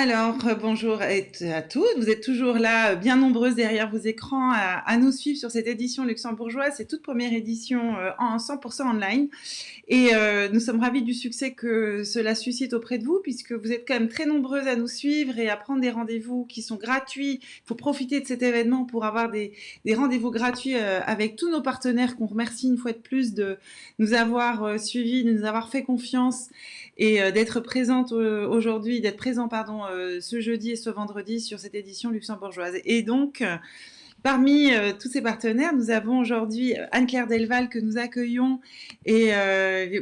Alors, bonjour à tous. Vous êtes toujours là, bien nombreuses derrière vos écrans à nous suivre sur cette édition luxembourgeoise. C'est toute première édition en 100% online. Et nous sommes ravis du succès que cela suscite auprès de vous, puisque vous êtes quand même très nombreuses à nous suivre et à prendre des rendez-vous qui sont gratuits. Il faut profiter de cet événement pour avoir des rendez-vous gratuits avec tous nos partenaires qu'on remercie une fois de plus de nous avoir suivis, de nous avoir fait confiance et d'être présente aujourd'hui, d'être présent pardon, ce jeudi et ce vendredi sur cette édition luxembourgeoise. Et donc, parmi tous ces partenaires, nous avons aujourd'hui Anne-Claire Delval que nous accueillons. Et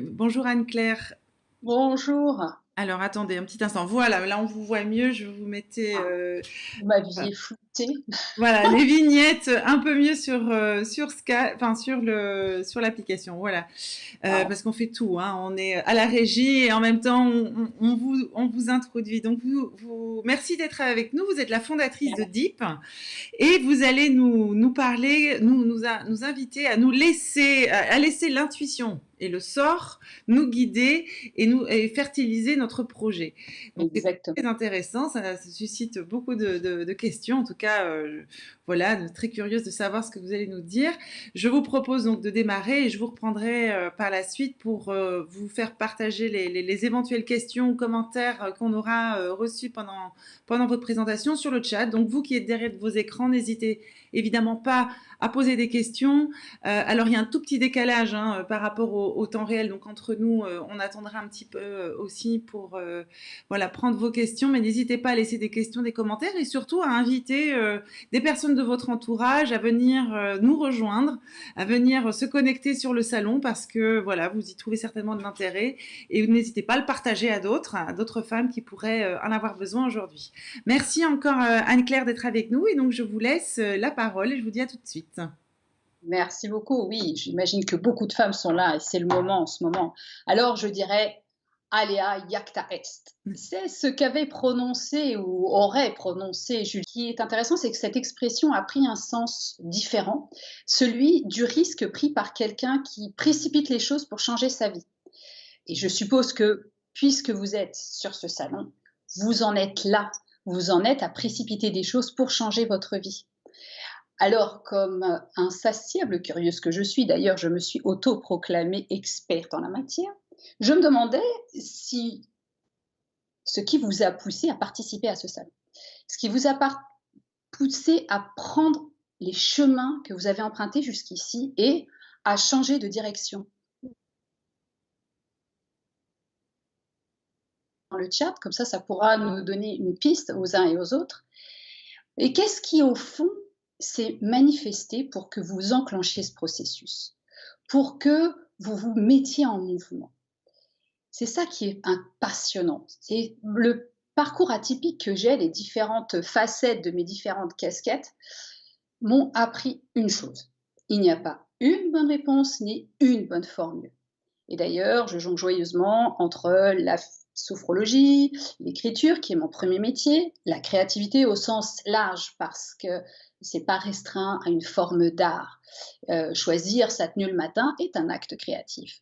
bonjour Anne-Claire. Bonjour. Alors attendez un petit instant. Voilà, là on vous voit mieux. Je vous mettais Vous m'aviez floutée. voilà les vignettes un peu mieux sur sur l'application. Voilà. Ah, Parce qu'on fait tout, hein. On est à la régie et en même temps on vous introduit. Donc merci d'être avec nous. Vous êtes la fondatrice de Deep et vous allez nous parler, nous inviter à à laisser l'intuition et le sort nous guider et fertiliser notre projet. Donc c'est exactement. très intéressant, ça suscite beaucoup de questions. En tout cas, voilà, très curieuse de savoir ce que vous allez nous dire. Je vous propose donc de démarrer et je vous reprendrai par la suite pour vous faire partager les éventuelles questions ou commentaires qu'on aura reçus pendant votre présentation sur le chat. Donc vous qui êtes derrière vos écrans, n'hésitez évidemment pas à poser des questions. Alors il y a un tout petit décalage par rapport au temps réel, donc entre nous, on attendra un petit peu aussi pour voilà, prendre vos questions, mais n'hésitez pas à laisser des questions, des commentaires et surtout à inviter des personnes de votre entourage à venir nous rejoindre, à venir se connecter sur le salon parce que voilà, vous y trouvez certainement de l'intérêt et n'hésitez pas à le partager à d'autres femmes qui pourraient en avoir besoin aujourd'hui. Merci encore Anne-Claire d'être avec nous et donc je vous laisse la parole et je vous dis à tout de suite. Merci beaucoup. Oui, j'imagine que beaucoup de femmes sont là et c'est le moment en ce moment. Alors je dirais Alea jacta est. C'est ce qu'avait prononcé ou aurait prononcé Julie. Ce qui est intéressant, c'est que cette expression a pris un sens différent, celui du risque pris par quelqu'un qui précipite les choses pour changer sa vie. Et je suppose que, puisque vous êtes sur ce salon, vous en êtes là, vous en êtes à précipiter des choses pour changer votre vie. Alors, comme insatiable curieuse que je suis, d'ailleurs, je me suis autoproclamée experte en la matière, je me demandais si ce qui vous a poussé à participer à ce salon, ce qui vous a poussé à prendre les chemins que vous avez empruntés jusqu'ici et à changer de direction. Dans le chat, comme ça pourra nous donner une piste aux uns et aux autres. Et qu'est-ce qui, au fond, s'est manifesté pour que vous enclenchiez ce processus, pour que vous vous mettiez en mouvement? C'est ça qui est passionnant. C'est le parcours atypique que j'ai, les différentes facettes de mes différentes casquettes m'ont appris une chose. Il n'y a pas une bonne réponse ni une bonne formule. Et d'ailleurs, je jongle joyeusement entre la sophrologie, l'écriture, qui est mon premier métier, la créativité au sens large, parce que c'est pas restreint à une forme d'art. Choisir sa tenue le matin est un acte créatif.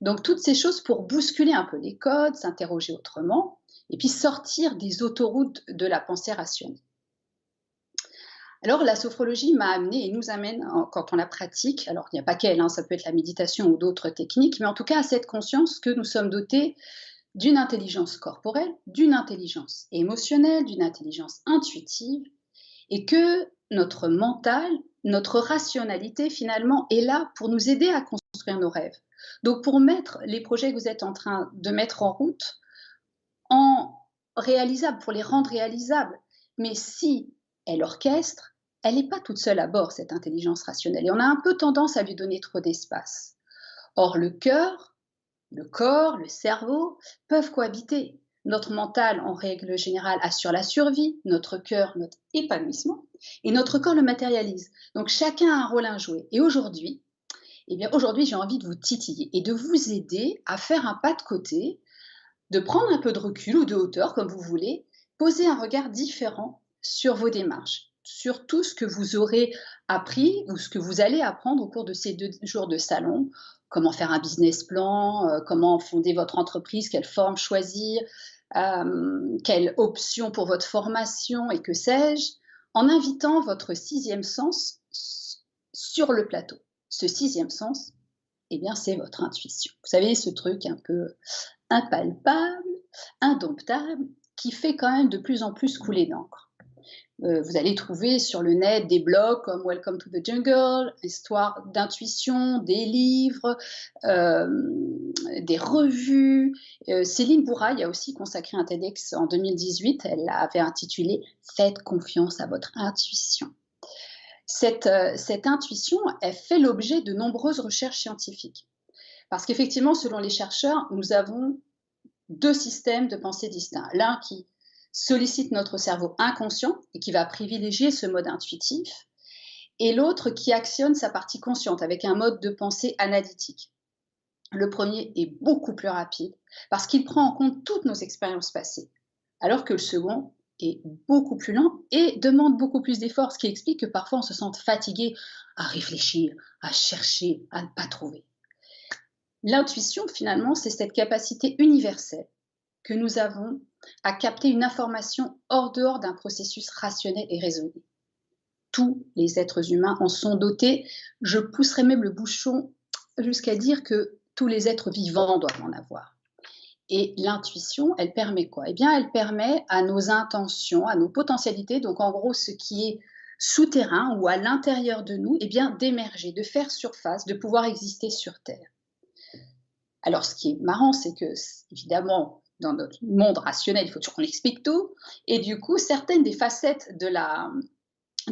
Donc toutes ces choses pour bousculer un peu les codes, s'interroger autrement, et puis sortir des autoroutes de la pensée rationnelle. Alors la sophrologie m'a amenée et nous amène, quand on la pratique, alors il n'y a pas qu'elle, ça peut être la méditation ou d'autres techniques, mais en tout cas à cette conscience que nous sommes dotés d'une intelligence corporelle, d'une intelligence émotionnelle, d'une intelligence intuitive, et que notre mental, notre rationalité finalement est là pour nous aider à construire nos rêves. Donc pour mettre les projets que vous êtes en train de mettre en route en réalisables, pour les rendre réalisables. Mais si elle orchestre, elle n'est pas toute seule à bord, cette intelligence rationnelle. Et on a un peu tendance à lui donner trop d'espace. Or, le cœur, le corps, le cerveau peuvent cohabiter. Notre mental, en règle générale, assure la survie, notre cœur, notre épanouissement, et notre corps le matérialise. Donc chacun a un rôle à jouer. Et aujourd'hui, j'ai envie de vous titiller et de vous aider à faire un pas de côté, de prendre un peu de recul ou de hauteur, comme vous voulez, poser un regard différent sur vos démarches, sur tout ce que vous aurez appris ou ce que vous allez apprendre au cours de ces 2 jours de salon. Comment faire un business plan, comment fonder votre entreprise, quelle forme choisir, quelle option pour votre formation et que sais-je, en invitant votre sixième sens sur le plateau. Ce sixième sens, eh bien, c'est votre intuition. Vous savez, ce truc un peu impalpable, indomptable, qui fait quand même de plus en plus couler d'encre. Vous allez trouver sur le net des blogs comme Welcome to the Jungle, histoire d'intuition, des livres, des revues. Céline Bouraille a aussi consacré un TEDx en 2018, elle l'avait intitulé « Faites confiance à votre intuition ». Cette intuition, elle fait l'objet de nombreuses recherches scientifiques. Parce qu'effectivement, selon les chercheurs, nous avons deux systèmes de pensée distincts. L'un qui sollicite notre cerveau inconscient et qui va privilégier ce mode intuitif, et l'autre qui actionne sa partie consciente avec un mode de pensée analytique. Le premier est beaucoup plus rapide parce qu'il prend en compte toutes nos expériences passées, alors que le second est beaucoup plus lent et demande beaucoup plus d'efforts, ce qui explique que parfois on se sente fatigué à réfléchir, à chercher, à ne pas trouver. L'intuition, finalement, c'est cette capacité universelle que nous avons à capter une information hors dehors d'un processus rationnel et raisonné. Tous les êtres humains en sont dotés. Je pousserais même le bouchon jusqu'à dire que tous les êtres vivants doivent en avoir. Et l'intuition, elle permet quoi? Eh bien, elle permet à nos intentions, à nos potentialités, donc en gros ce qui est souterrain ou à l'intérieur de nous, eh bien d'émerger, de faire surface, de pouvoir exister sur Terre. Alors, ce qui est marrant, c'est que, évidemment, dans notre monde rationnel, il faut toujours qu'on explique tout. Et du coup, certaines des facettes de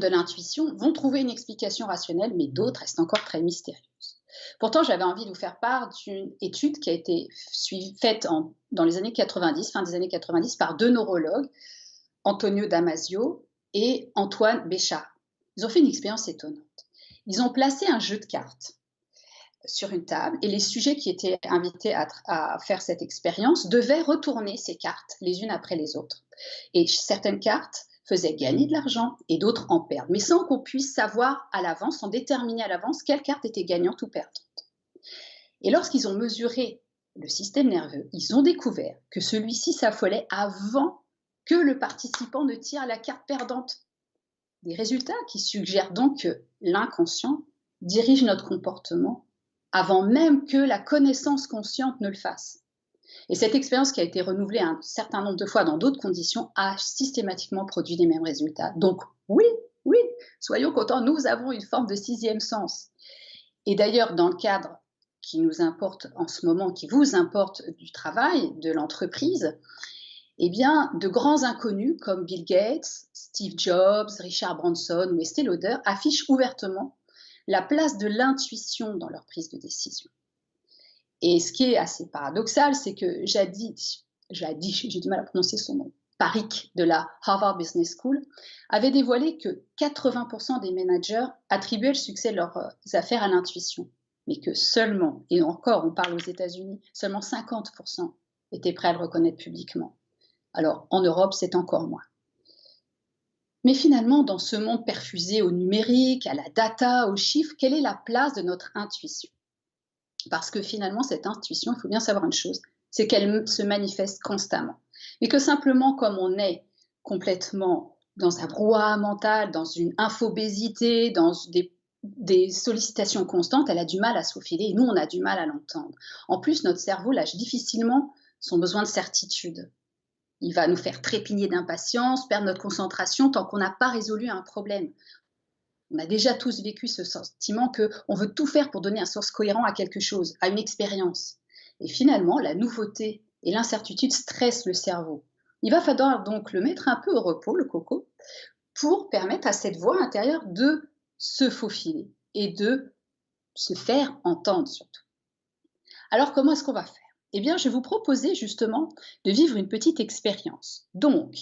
l'intuition vont trouver une explication rationnelle, mais d'autres restent encore très mystérieuses. Pourtant, j'avais envie de vous faire part d'une étude qui a été faite dans les années 90, fin des années 90, par deux neurologues, Antonio Damasio et Antoine Béchard. Ils ont fait une expérience étonnante. Ils ont placé un jeu de cartes sur une table et les sujets qui étaient invités à faire cette expérience devaient retourner ces cartes les unes après les autres. Et certaines cartes faisaient gagner de l'argent et d'autres en perdre, mais sans qu'on puisse savoir à l'avance, sans déterminer à l'avance quelle carte était gagnante ou perdante. Et lorsqu'ils ont mesuré le système nerveux, ils ont découvert que celui-ci s'affolait avant que le participant ne tire la carte perdante. Des résultats qui suggèrent donc que l'inconscient dirige notre comportement avant même que la connaissance consciente ne le fasse. Et cette expérience qui a été renouvelée un certain nombre de fois dans d'autres conditions a systématiquement produit les mêmes résultats. Donc oui, soyons contents, nous avons une forme de sixième sens. Et d'ailleurs, dans le cadre qui nous importe en ce moment, qui vous importe du travail, de l'entreprise, eh bien, de grands inconnus comme Bill Gates, Steve Jobs, Richard Branson ou Estée Lauder affichent ouvertement la place de l'intuition dans leur prise de décision. Et ce qui est assez paradoxal, c'est que jadis, j'ai du mal à prononcer son nom, Parikh de la Harvard Business School, avait dévoilé que 80% des managers attribuaient le succès de leurs affaires à l'intuition, mais que seulement, et encore on parle aux États-Unis, seulement 50% étaient prêts à le reconnaître publiquement. Alors en Europe, c'est encore moins. Mais finalement, dans ce monde perfusé au numérique, à la data, aux chiffres, quelle est la place de notre intuition? Parce que finalement, cette intuition, il faut bien savoir une chose, c'est qu'elle se manifeste constamment. Mais que simplement, comme on est complètement dans un brouhaha mental, dans une infobésité, dans des sollicitations constantes, elle a du mal à se faufiler et nous, on a du mal à l'entendre. En plus, notre cerveau lâche difficilement son besoin de certitude. Il va nous faire trépigner d'impatience, perdre notre concentration tant qu'on n'a pas résolu un problème. On a déjà tous vécu ce sentiment qu'on veut tout faire pour donner un sens cohérent à quelque chose, à une expérience. Et finalement, la nouveauté et l'incertitude stressent le cerveau. Il va falloir donc le mettre un peu au repos, le coco, pour permettre à cette voix intérieure de se faufiler et de se faire entendre surtout. Alors comment est-ce qu'on va faire? Eh bien, je vais vous proposer justement de vivre une petite expérience. Donc,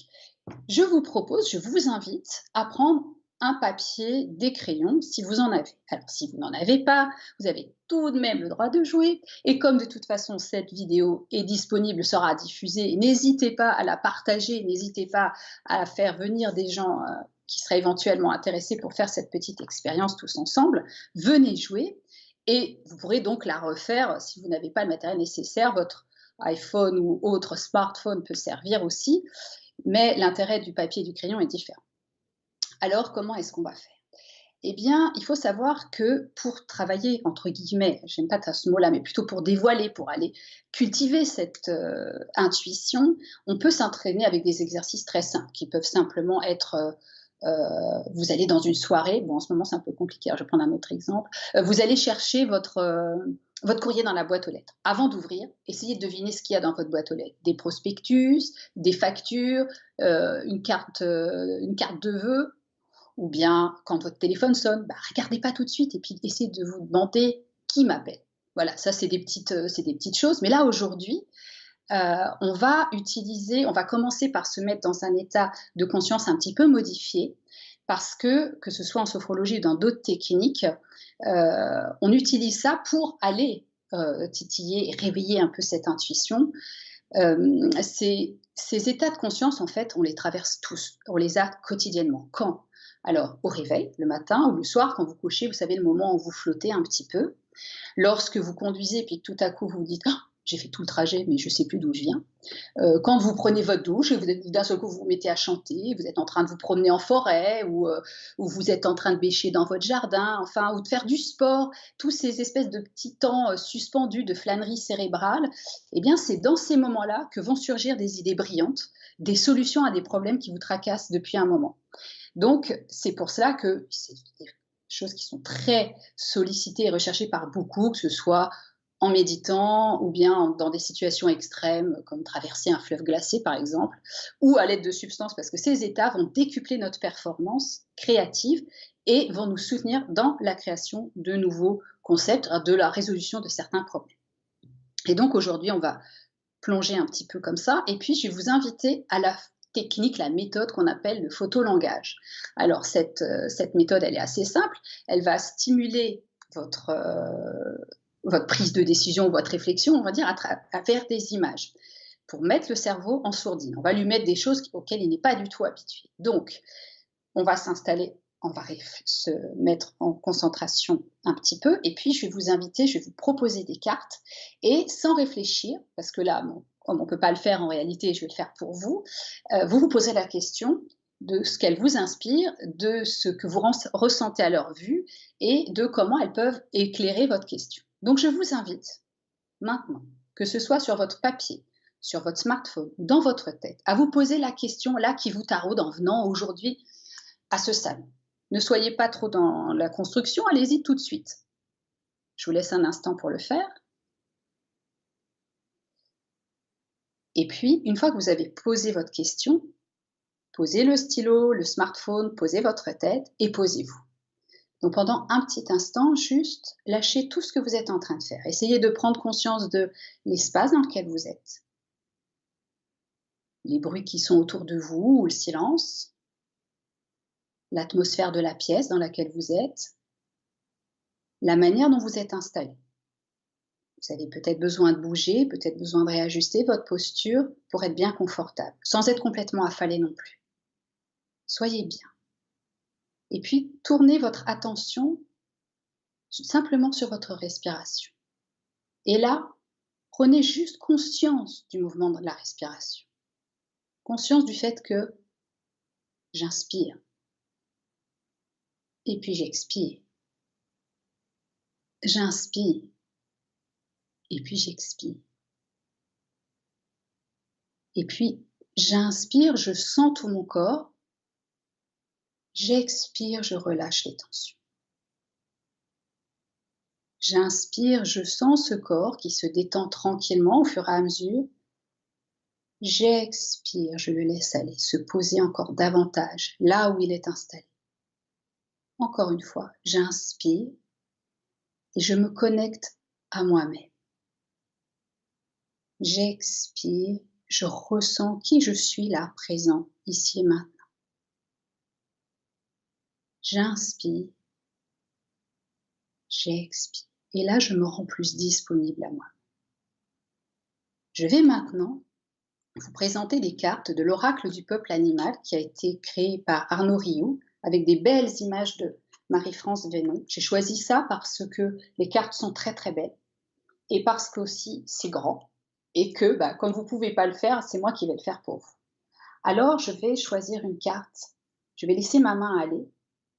je vous invite à prendre un papier, des crayons, si vous en avez. Alors, si vous n'en avez pas, vous avez tout de même le droit de jouer. Et comme de toute façon, cette vidéo est disponible, sera diffusée, n'hésitez pas à la partager, n'hésitez pas à faire venir des gens qui seraient éventuellement intéressés pour faire cette petite expérience tous ensemble. Venez jouer. Et vous pourrez donc la refaire si vous n'avez pas le matériel nécessaire. iPhone ou autre smartphone peut servir aussi, mais l'intérêt du papier et du crayon est différent. Alors, comment est-ce qu'on va faire? Eh bien, il faut savoir que pour travailler, entre guillemets, j'aime pas ce mot-là, mais plutôt pour dévoiler, pour aller cultiver cette intuition, on peut s'entraîner avec des exercices très simples qui peuvent simplement être, vous allez dans une soirée, bon en ce moment c'est un peu compliqué, alors je vais prendre un autre exemple, vous allez chercher votre courrier dans la boîte aux lettres. Avant d'ouvrir, essayez de deviner ce qu'il y a dans votre boîte aux lettres. Des prospectus, des factures, une carte de vœux, ou bien quand votre téléphone sonne, bah, regardez pas tout de suite et puis essayez de vous demander qui m'appelle. Voilà, ça c'est des petites choses. Mais là aujourd'hui, on va commencer par se mettre dans un état de conscience un petit peu modifié, parce que ce soit en sophrologie ou dans d'autres techniques, on utilise ça pour aller titiller et réveiller un peu cette intuition. Ces états de conscience, en fait, on les traverse tous, on les a quotidiennement. Quand? Alors, au réveil, le matin ou le soir, quand vous couchez, vous savez, le moment où vous flottez un petit peu. Lorsque vous conduisez, puis que tout à coup vous vous dites: «Ah, j'ai fait tout le trajet, mais je ne sais plus d'où je viens». Quand vous prenez votre douche et d'un seul coup vous vous mettez à chanter, vous êtes en train de vous promener en forêt ou vous êtes en train de bêcher dans votre jardin, enfin, ou de faire du sport, tous ces espèces de petits temps suspendus de flânerie cérébrale, eh bien, c'est dans ces moments-là que vont surgir des idées brillantes, des solutions à des problèmes qui vous tracassent depuis un moment. Donc, c'est pour cela que c'est des choses qui sont très sollicitées et recherchées par beaucoup, que ce soit en méditant ou bien dans des situations extrêmes comme traverser un fleuve glacé par exemple, ou à l'aide de substances, parce que ces états vont décupler notre performance créative et vont nous soutenir dans la création de nouveaux concepts, de la résolution de certains problèmes. Et donc aujourd'hui, on va plonger un petit peu comme ça, et puis je vais vous inviter à la technique, la méthode qu'on appelle le photolangage. Alors cette méthode, elle est assez simple, elle va stimuler votre prise de décision, votre réflexion, on va dire, à travers des images, pour mettre le cerveau en sourdine. On va lui mettre des choses auxquelles il n'est pas du tout habitué. Donc, on va s'installer, on va se mettre en concentration un petit peu, et puis je vais vous inviter, je vais vous proposer des cartes, et sans réfléchir, parce que là, bon, comme on ne peut pas le faire en réalité, je vais le faire pour vous, vous vous posez la question de ce qu'elles vous inspirent, de ce que vous ressentez à leur vue, et de comment elles peuvent éclairer votre question. Donc je vous invite maintenant, que ce soit sur votre papier, sur votre smartphone, dans votre tête, à vous poser la question là qui vous taraude en venant aujourd'hui à ce stade. Ne soyez pas trop dans la construction, allez-y tout de suite. Je vous laisse un instant pour le faire. Et puis, une fois que vous avez posé votre question, posez le stylo, le smartphone, posez votre tête et posez-vous. Donc pendant un petit instant, juste lâchez tout ce que vous êtes en train de faire. Essayez de prendre conscience de l'espace dans lequel vous êtes, les bruits qui sont autour de vous ou le silence, l'atmosphère de la pièce dans laquelle vous êtes, la manière dont vous êtes installé. Vous avez peut-être besoin de bouger, peut-être besoin de réajuster votre posture pour être bien confortable, sans être complètement affalé non plus. Soyez bien. Et puis, tournez votre attention simplement sur votre respiration. Et là, prenez juste conscience du mouvement de la respiration. Conscience du fait que j'inspire. Et puis j'expire. J'inspire. Et puis j'expire. Et puis j'inspire, je sens tout mon corps. J'expire, je relâche les tensions. J'inspire, je sens ce corps qui se détend tranquillement au fur et à mesure. J'expire, je le laisse aller, se poser encore davantage là où il est installé. Encore une fois, j'inspire et je me connecte à moi-même. J'expire, je ressens qui je suis là, présent, ici et maintenant. J'inspire, j'expire. Et là, je me rends plus disponible à moi. Je vais maintenant vous présenter des cartes de l'oracle du peuple animal qui a été créé par Arnaud Rioux avec des belles images de Marie-France Vénon. J'ai choisi ça parce que les cartes sont très très belles et parce qu'aussi c'est grand. et que, bah, comme vous ne pouvez pas le faire, c'est moi qui vais le faire pour vous. Alors, je vais choisir une carte. Je vais laisser ma main aller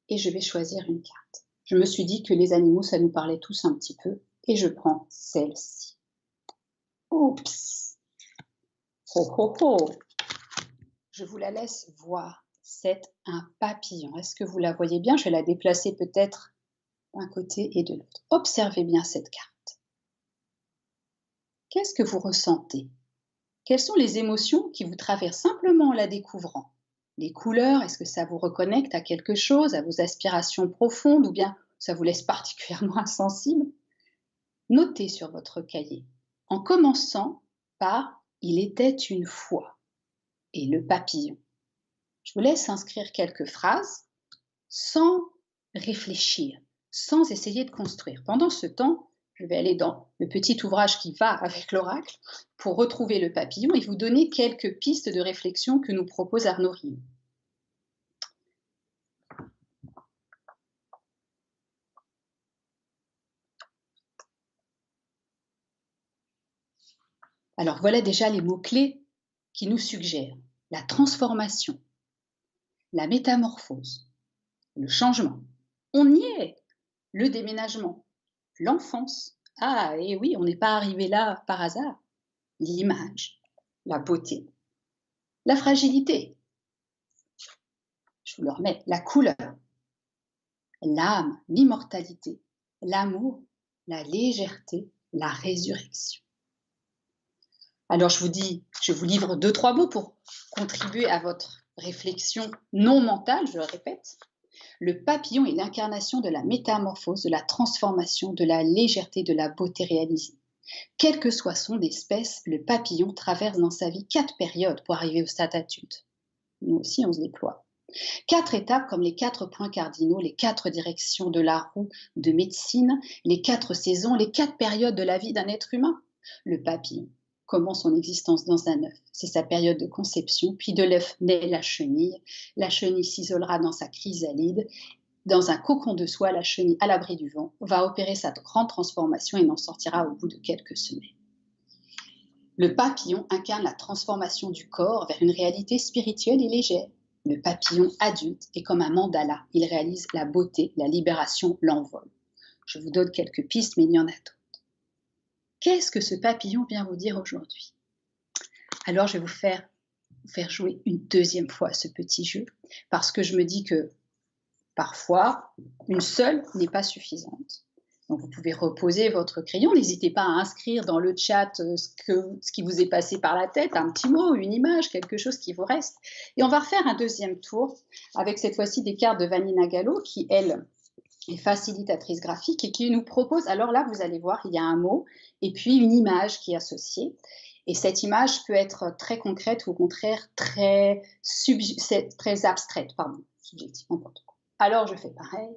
et je vais choisir une carte. Je me suis dit que les animaux, ça nous parlait tous un petit peu et je prends celle-ci. Oups! Oh, oh, oh! Je vous la laisse voir. C'est un papillon. Est-ce que vous la voyez bien? Je vais la déplacer peut-être d'un côté et de l'autre. Observez bien cette carte. Qu'est-ce que vous ressentez? Quelles sont les émotions qui vous traversent simplement en la découvrant? Les couleurs, est-ce que ça vous reconnecte à quelque chose, à vos aspirations profondes, ou bien ça vous laisse particulièrement insensible? Notez sur votre cahier, en commençant par Il était une fois et le papillon. Je vous laisse inscrire quelques phrases sans réfléchir, sans essayer de construire. Pendant ce temps, je vais aller dans le petit ouvrage qui va avec l'oracle pour retrouver le papillon et vous donner quelques pistes de réflexion que nous propose Arnaud Rioux. Alors voilà déjà les mots-clés qui nous suggèrent la transformation, la métamorphose, le changement. On y est, le déménagement, l'enfance. Ah, et oui, on n'est pas arrivé là par hasard. L'image, la beauté, la fragilité. Je vous le remets, la couleur, l'âme, l'immortalité, l'amour, la légèreté, la résurrection. Alors je vous livre 2-3 mots pour contribuer à votre réflexion non mentale, je le répète. Le papillon est l'incarnation de la métamorphose, de la transformation, de la légèreté, de la beauté réalisée. Quelle que soit son espèce, le papillon traverse dans sa vie 4 périodes pour arriver au stade adulte. Nous aussi, on se déploie. 4 étapes comme les 4 points cardinaux, les 4 directions de la roue de médecine, les 4 saisons, les 4 périodes de la vie d'un être humain. Le papillon commence son existence dans un œuf. C'est sa période de conception, puis de l'œuf naît la chenille. La chenille s'isolera dans sa chrysalide. Dans un cocon de soie, la chenille, à l'abri du vent, va opérer sa grande transformation et n'en sortira au bout de quelques semaines. Le papillon incarne la transformation du corps vers une réalité spirituelle et légère. Le papillon adulte est comme un mandala. Il réalise la beauté, la libération, l'envol. Je vous donne quelques pistes, mais il y en a d'autres. Qu'est-ce que ce papillon vient vous dire aujourd'hui? Alors, je vais vous faire jouer une deuxième fois ce petit jeu, parce que je me dis que parfois, une seule n'est pas suffisante. Donc, vous pouvez reposer votre crayon. N'hésitez pas à inscrire dans le chat ce qui vous est passé par la tête, un petit mot, une image, quelque chose qui vous reste. Et on va refaire un deuxième tour avec cette fois-ci des cartes de Vanina Gallo qui, elle, est facilitatrice graphique et qui nous propose, alors là, vous allez voir, il y a un mot et puis une image qui est associée. Et cette image peut être très concrète ou au contraire très abstraite, subjective, n'importe quoi. Alors, je fais pareil,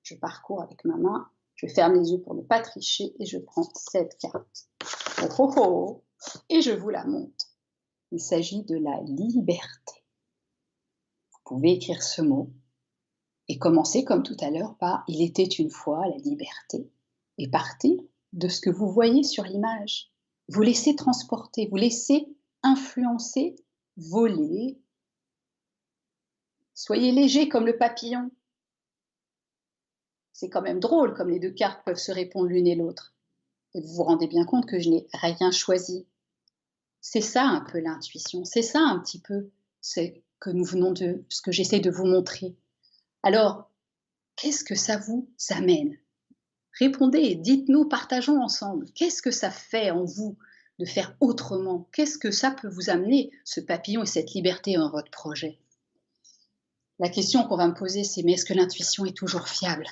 je parcours avec ma main, je ferme les yeux pour ne pas tricher et je prends cette carte. Oh, oh, oh, et je vous la montre. Il s'agit de la liberté. Vous pouvez écrire ce mot et commencer comme tout à l'heure par « Il était une fois la liberté » et partez de ce que vous voyez sur l'image. Vous laissez transporter, vous laissez influencer, voler. Soyez léger comme le papillon. C'est quand même drôle comme les 2 cartes peuvent se répondre l'une et l'autre. Et vous vous rendez bien compte que je n'ai rien choisi. C'est ça un peu l'intuition, c'est ça un petit peu ce que j'essaie de vous montrer. Alors, qu'est-ce que ça vous amène? Répondez, dites-nous, partageons ensemble. Qu'est-ce que ça fait en vous de faire autrement? Qu'est-ce que ça peut vous amener, ce papillon et cette liberté dans votre projet? La question qu'on va me poser, c'est mais est-ce que l'intuition est toujours fiable?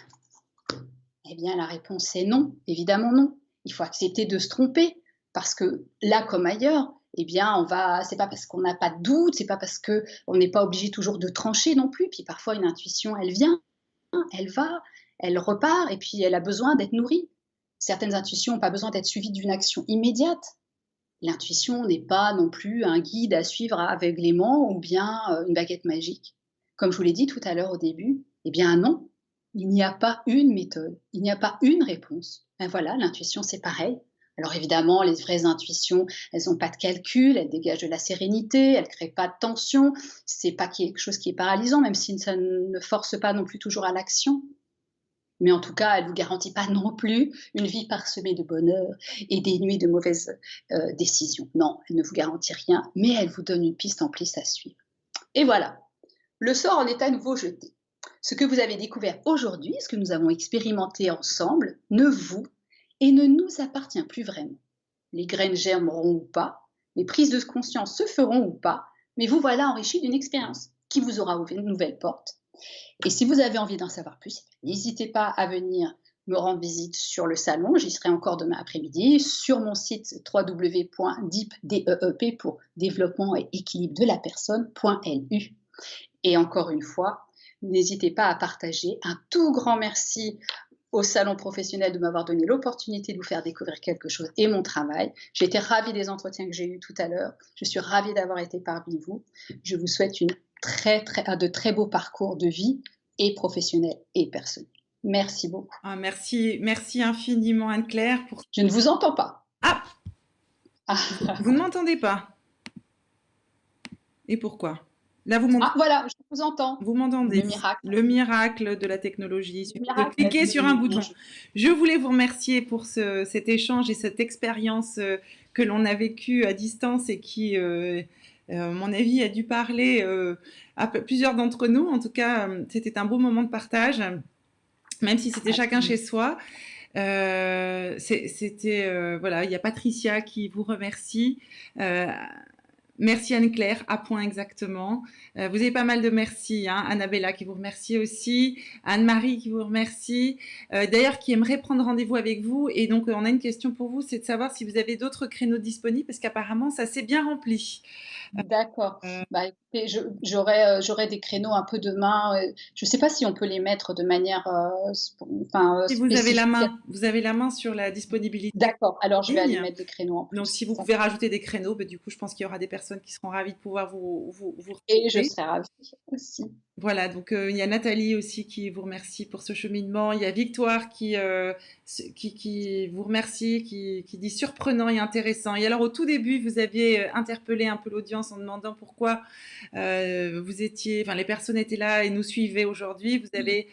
Eh bien, la réponse est non, évidemment non. Il faut accepter de se tromper, parce que là comme ailleurs, eh bien, c'est pas parce qu'on n'a pas de doute, c'est pas parce qu'on n'est pas obligé toujours de trancher non plus. Puis parfois, une intuition, elle vient, elle va, elle repart, et puis elle a besoin d'être nourrie. Certaines intuitions n'ont pas besoin d'être suivies d'une action immédiate. L'intuition n'est pas non plus un guide à suivre aveuglément ou bien une baguette magique. Comme je vous l'ai dit tout à l'heure au début, eh bien non, il n'y a pas une méthode, il n'y a pas une réponse. Ben voilà, l'intuition c'est pareil. Alors évidemment, les vraies intuitions, elles n'ont pas de calcul, elles dégagent de la sérénité, elles ne créent pas de tension. C'est pas quelque chose qui est paralysant, même si ça ne force pas non plus toujours à l'action. Mais en tout cas, elle ne vous garantit pas non plus une vie parsemée de bonheur et des nuits de mauvaises décisions. Non, elle ne vous garantit rien, mais elle vous donne une piste en plus à suivre. Et voilà, le sort en est à nouveau jeté. Ce que vous avez découvert aujourd'hui, ce que nous avons expérimenté ensemble, ne vous et ne nous appartient plus vraiment. Les graines germeront ou pas, les prises de conscience se feront ou pas, mais vous voilà enrichi d'une expérience qui vous aura ouvert une nouvelle porte. Et si vous avez envie d'en savoir plus, n'hésitez pas à venir me rendre visite sur le salon, j'y serai encore demain après-midi, sur mon site www.deep pour développement et équilibre de la personne.lu. Et encore une fois, n'hésitez pas à partager. Un tout grand merci au salon professionnel de m'avoir donné l'opportunité de vous faire découvrir quelque chose et mon travail. J'ai été ravie des entretiens que j'ai eus tout à l'heure. Je suis ravie d'avoir été parmi vous. Je vous souhaite de très beaux parcours de vie et professionnel et personnel. Merci beaucoup. Ah, merci infiniment Anne-Claire pour... Je ne vous entends pas. Ah, Ah, vous ne m'entendez pas. Et pourquoi? Là, vous m'entendez. voilà, je vous entends. Vous m'entendez. Le miracle. Le miracle de la technologie. Il suffit miracle de cliquer sur un bouton. bonjour. Je voulais vous remercier pour cet échange et cette expérience que l'on a vécue à distance et qui, à mon avis, a dû parler à plusieurs d'entre nous. En tout cas, c'était un beau moment de partage, même si c'était chacun chez soi. Voilà, il y a Patricia qui vous remercie. Merci Anne-Claire, à point exactement. Vous avez pas mal de merci, hein. Annabella qui vous remercie aussi, Anne-Marie qui vous remercie, d'ailleurs qui aimerait prendre rendez-vous avec vous. Et donc on a une question pour vous, c'est de savoir si vous avez d'autres créneaux disponibles parce qu'apparemment ça s'est bien rempli. D'accord. Bah, écoutez, j'aurai des créneaux un peu demain. Je ne sais pas si on peut les mettre de manière Si vous avez la spécifique. main, vous avez la main sur la disponibilité. D'accord, alors je vais aller ligne. mettre des créneaux en plus. Donc si vous pouvez rajouter des créneaux, du coup je pense qu'il y aura des personnes qui seront ravies de pouvoir vous Et je retrouver. serai ravie aussi. Voilà, donc il y a Nathalie aussi qui vous remercie pour ce cheminement. Il y a Victoire qui vous remercie, qui dit surprenant et intéressant. Et alors au tout début, vous aviez interpellé un peu l'audience en demandant pourquoi les personnes étaient là et nous suivaient aujourd'hui. Vous avez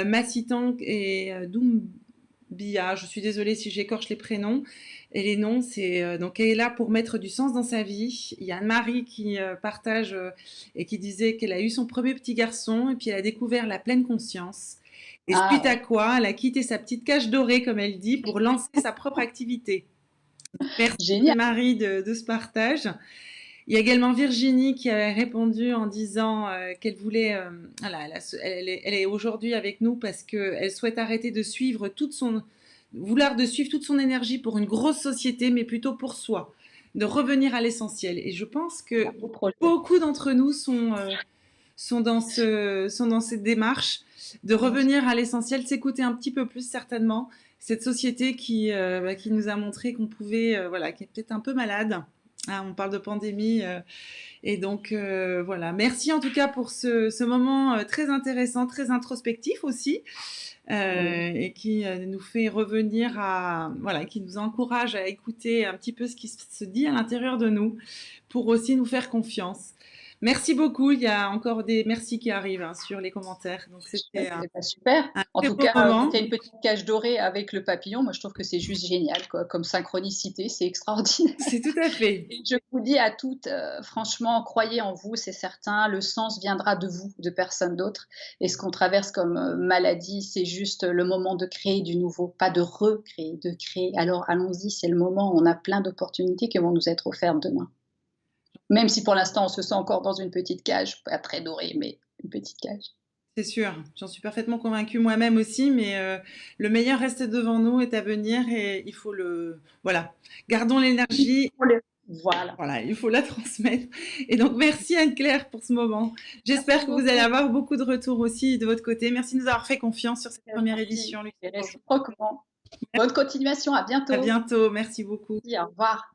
Massitan et Doumbia, je suis désolée si j'écorche les prénoms. Et les noms, c'est donc elle est là pour mettre du sens dans sa vie. Il y a Anne-Marie qui partage et qui disait qu'elle a eu son premier petit garçon et puis elle a découvert la pleine conscience. Et suite à quoi, elle a quitté sa petite cage dorée, comme elle dit, pour lancer sa propre activité. Merci Anne-Marie de ce partage. Il y a également Virginie qui a répondu en disant qu'elle voulait, elle est aujourd'hui avec nous parce qu'elle souhaite arrêter de suivre vouloir de suivre toute son énergie pour une grosse société, mais plutôt pour soi, de revenir à l'essentiel. Et je pense que beaucoup d'entre nous sont dans cette démarche de revenir à l'essentiel, s'écouter un petit peu plus certainement. Cette société qui nous a montré qu'on pouvait, qui est peut-être un peu malade. Ah, on parle de pandémie. Et donc, voilà. Merci en tout cas pour ce moment très intéressant, très introspectif aussi. Et qui nous fait revenir qui nous encourage à écouter un petit peu ce qui se dit à l'intérieur de nous pour aussi nous faire confiance. Merci beaucoup. Il y a encore des merci qui arrivent sur les commentaires. Donc c'était super. En tout cas, c'est une petite cage dorée avec le papillon. Moi, je trouve que c'est juste génial, quoi. Comme synchronicité, c'est extraordinaire. C'est tout à fait. Et je vous dis à toutes, franchement, croyez en vous, c'est certain. Le sens viendra de vous, de personne d'autre. Et ce qu'on traverse comme maladie, c'est juste le moment de créer du nouveau, pas de recréer, de créer. Alors allons-y, c'est le moment. On a plein d'opportunités qui vont nous être offertes demain. Même si pour l'instant, on se sent encore dans une petite cage, pas très dorée, mais une petite cage. C'est sûr, j'en suis parfaitement convaincue moi-même aussi, mais le meilleur reste devant nous, est à venir et il faut gardons l'énergie. Voilà, il faut la transmettre. Et donc, merci Anne-Claire pour ce moment. J'espère que vous allez avoir beaucoup de retours aussi de votre côté. Merci de nous avoir fait confiance sur cette première édition. Réciproquement. Bonne continuation, à bientôt. À bientôt, merci beaucoup. Au revoir.